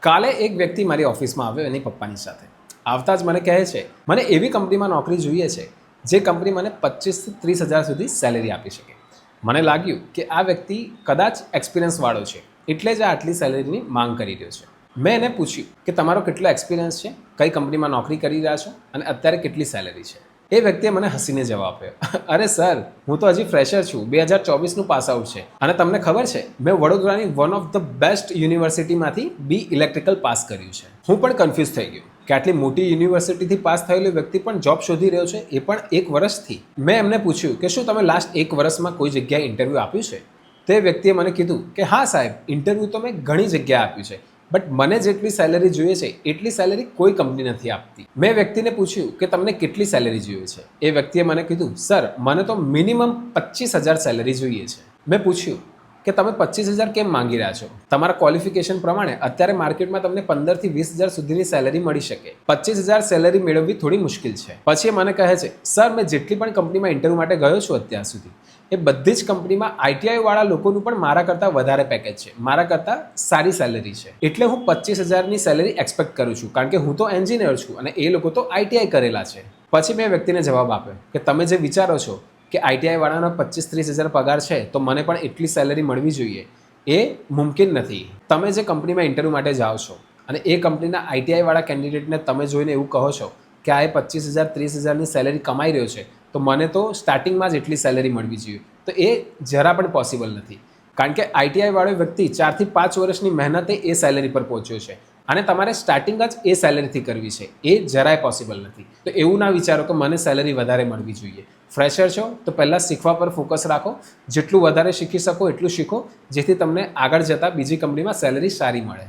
કાલે એક વ્યક્તિ મારી ઓફિસમાં આવ્યો એની પપ્પાની સાથે. આવતા જ મને કહે છે મને એવી કંપનીમાં નોકરી જોઈએ છે જે કંપની મને 25 થી 30 હજાર સુધી સેલેરી આપી શકે. મને લાગ્યું કે આ વ્યક્તિ કદાચ એક્સપિરિયન્સવાળો છે એટલે જ આ આટલી સેલેરીની માંગ કરી રહ્યો છે. મેં એને પૂછ્યું કે તમારો કેટલો એક્સપિરિયન્સ છે, કઈ કંપનીમાં નોકરી કરી રહ્યા છો અને અત્યારે કેટલી સેલેરી છે. એ વ્યક્તિએ મને હસીને જવાબ આપ્યો, અરે સર, હું તો હજી ફ્રેશર છું, 2024નું પાસ આઉટ છે અને તમને ખબર છે મેં વડોદરાની વન ઓફ ધ બેસ્ટ યુનિવર્સિટીમાંથી બી ઇલેક્ટ્રિકલ પાસ કર્યું છે. હું પણ કન્ફ્યુઝ થઈ ગયો કે આટલી મોટી યુનિવર્સિટીથી પાસ થયેલો વ્યક્તિ પણ જોબ શોધી રહ્યો છે, એ પણ 1 વર્ષથી. મેં એમને પૂછ્યું કે શું તમે લાસ્ટ 1 વર્ષમાં કોઈ જગ્યાએ ઇન્ટરવ્યૂ આપ્યું છે? તે વ્યક્તિએ મને કીધું કે હા સાહેબ, ઇન્ટરવ્યૂ તો મેં ઘણી જગ્યાએ આપ્યું છે, બટ મને જેટલી સેલેરી જોઈએ છે એટલી સેલેરી કોઈ કંપની નથી આપતી. મેં વ્યક્તિને પૂછ્યું કે તમને કેટલી સેલેરી જોઈએ છે? એ વ્યક્તિએ મને કીધું, સર, મને તો મિનિમમ 25,000 સેલેરી જોઈએ છે. મેં પૂછ્યું કે તમે 25,000 કેમ માંગી રહ્યા છો? તમારા ક્વોલિફિકેશન પ્રમાણે અત્યારે માર્કેટમાં તમને 15 થી 20,000 સુધીની સેલેરી મળી શકે. 25,000 સેલેરી મેળવવી થોડી મુશ્કેલ છે. પછી મને કહે છે, સર, મેં જેટલી પણ કંપનીમાં ઇન્ટરવ્યૂ માટે ગયો છું અત્યાર સુધી, એ બધી જ કંપનીમાં આઈટીઆઈ વાળા લોકોનું પણ મારા કરતાં વધારે પેકેજ છે, મારા કરતાં સારી સેલેરી છે. એટલે હું 25,000ની સેલેરી એક્સપેક્ટ કરું છું, કારણ કે હું તો એન્જિનિયર છું અને એ લોકો તો આઈટીઆઈ કરેલા છે. પછી મેં વ્યક્તિને જવાબ આપ્યો કે તમે જે વિચારો છો કે આઈટીઆઈ વાળાનો 25-30,000 પગાર છે તો મને પણ એટલી સેલેરી મળવી જોઈએ, એ મુમકિન નથી. તમે જે કંપનીમાં ઇન્ટરવ્યૂ માટે જાઓ છો અને એ કંપનીના આઈટીઆઈ વાળા કેન્ડિડેટને તમે જોઈને એવું કહો છો કે આ 25,000-30,000ની સેલેરી કમાઈ રહ્યો છે, તો મને તો સ્ટાર્ટિંગમાં જ એટલી સેલેરી મળવી જોઈએ, તો એ જરા પણ પોસિબલ નથી. કારણ કે આઈટીઆઈ વાળો વ્યક્તિ 4 થી 5 વર્ષની મહેનતે એ સેલેરી પર પહોંચ્યો છે અને તમારે સ્ટાર્ટિંગ જ એ સેલેરીથી કરવી છે, એ જરાય પોસિબલ નથી. તો એવું ના વિચારો કે મને સેલેરી વધારે મળવી જોઈએ. ફ્રેશર છો તો પહેલાં શીખવા પર ફોકસ રાખો, જેટલું વધારે શીખી શકો એટલું શીખો, જેથી તમને આગળ જતાં બીજી કંપનીમાં સેલેરી સારી મળે.